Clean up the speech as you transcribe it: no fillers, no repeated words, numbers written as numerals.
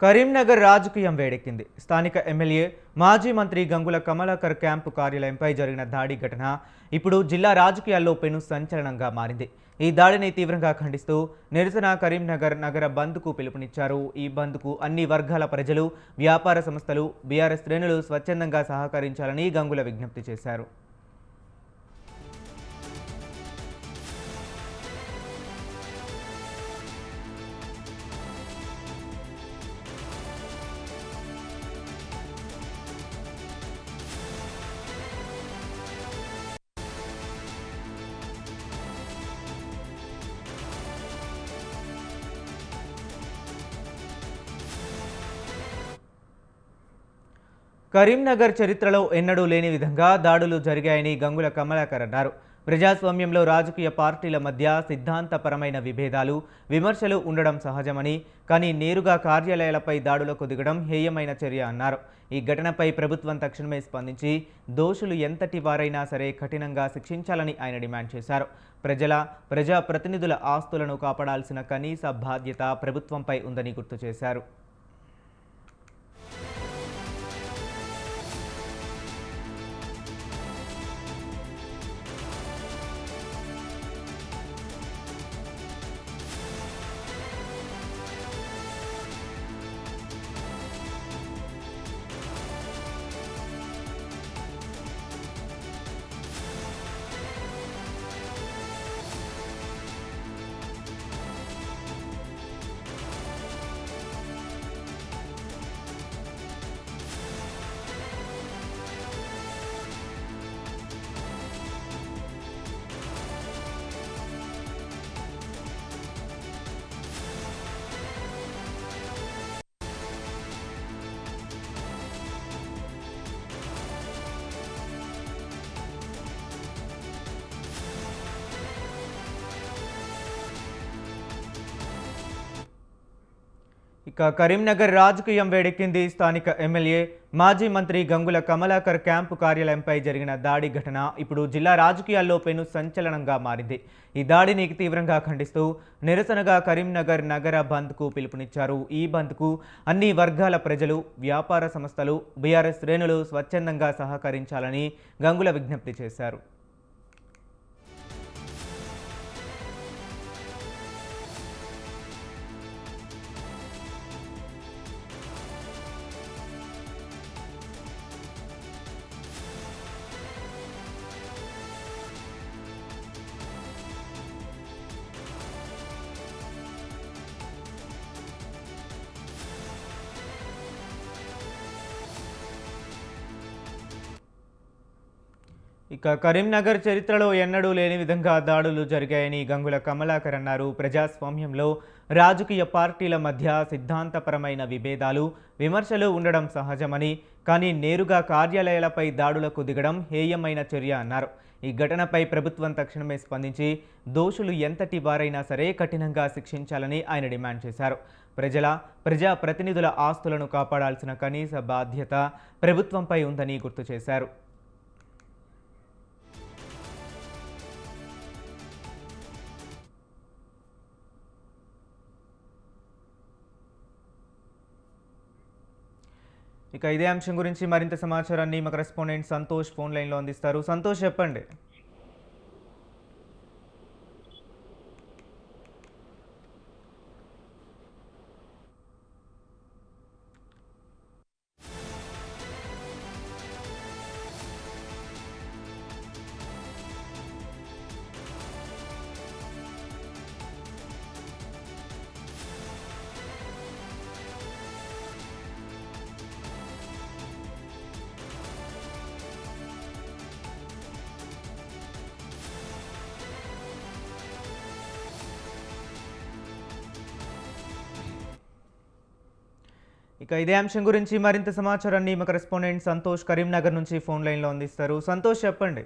కరీంనగర్ రాజకీయం వేడెక్కింది. స్థానిక ఎమ్మెల్యే మాజీ మంత్రి గంగుల కమలాకర్ క్యాంపు కార్యాలయంపై జరిగిన దాడి ఘటన ఇప్పుడు జిల్లా రాజకీయాల్లో పెను సంచలనంగా మారింది. ఈ దాడిని తీవ్రంగా ఖండిస్తూ నిరసన కరీంనగర్ నగర బంద్కు పిలుపునిచ్చారు. ఈ బంద్కు అన్ని వర్గాల ప్రజలు, వ్యాపార సంస్థలు, బీఆర్ఎస్ శ్రేణులు స్వచ్ఛందంగా సహకరించాలని గంగుల విజ్ఞప్తి చేశారు. కరీంనగర్ చరిత్రలో ఎన్నడూ లేని విధంగా దాడులు జరిగాయని గంగుల కమలాకర్ అన్నారు. ప్రజాస్వామ్యంలో రాజకీయ పార్టీల మధ్య సిద్ధాంతపరమైన విభేదాలు, విమర్శలు ఉండడం సహజమని, కానీ నేరుగా కార్యాలయాలపై దాడులకు దిగడం హేయమైన చర్య అన్నారు. ఈ ఘటనపై ప్రభుత్వం తక్షణమే స్పందించి దోషులు ఎంతటి వారైనా సరే కఠినంగా శిక్షించాలని ఆయన డిమాండ్ చేశారు. ప్రజాప్రతినిధుల ఆస్తులను కాపాడాల్సిన కనీస బాధ్యత ప్రభుత్వంపై ఉందని గుర్తు చేశారు. ఇక కరీంనగర్ రాజకీయం వేడెక్కింది. స్థానిక ఎమ్మెల్యే మాజీ మంత్రి గంగుల కమలాకర్ క్యాంపు కార్యాలయంపై జరిగిన దాడి ఘటన ఇప్పుడు జిల్లా రాజకీయాల్లో పెను సంచలనంగా మారింది. ఈ దాడిని తీవ్రంగా ఖండిస్తూ నిరసనగా కరీంనగర్ నగర బంద్కు పిలుపునిచ్చారు. ఈ బంద్కు అన్ని వర్గాల ప్రజలు, వ్యాపార సంస్థలు, బీఆర్ఎస్ శ్రేణులు స్వచ్ఛందంగా సహకరించాలని గంగుల విజ్ఞప్తి చేశారు. ఇక కరీంనగర్ చరిత్రలో ఎన్నడూ లేని విధంగా దాడులు జరిగాయని గంగుల కమలాకర్ అన్నారు. ప్రజాస్వామ్యంలో రాజకీయ పార్టీల మధ్య సిద్ధాంతపరమైన విభేదాలు, విమర్శలు ఉండడం సహజమని, కానీ నేరుగా కార్యాలయాలపై దాడులకు దిగడం హేయమైన చర్య అన్నారు. ఈ ఘటనపై ప్రభుత్వం తక్షణమే స్పందించి దోషులు ఎంతటి వారైనా సరే కఠినంగా శిక్షించాలని ఆయన డిమాండ్ చేశారు. ప్రజాప్రతినిధుల ఆస్తులను కాపాడాల్సిన కనీస బాధ్యత ప్రభుత్వంపై ఉందని గుర్తు చేశారు. ఇక ఇదే అంశం గురించి మరింత సమాచారాన్ని మా కరెస్పాండెంట్ సంతోష్ ఫోన్ లైన్లో అందిస్తారు. సంతోష్, చెప్పండి. ఇక ఇదే అంశం గురించి మరింత సమాచారాన్ని మా కరెస్పాండెంట్ సంతోష్ కరీంనగర్ నుంచి ఫోన్ లైన్లో అందిస్తారు. సంతోష్, చెప్పండి.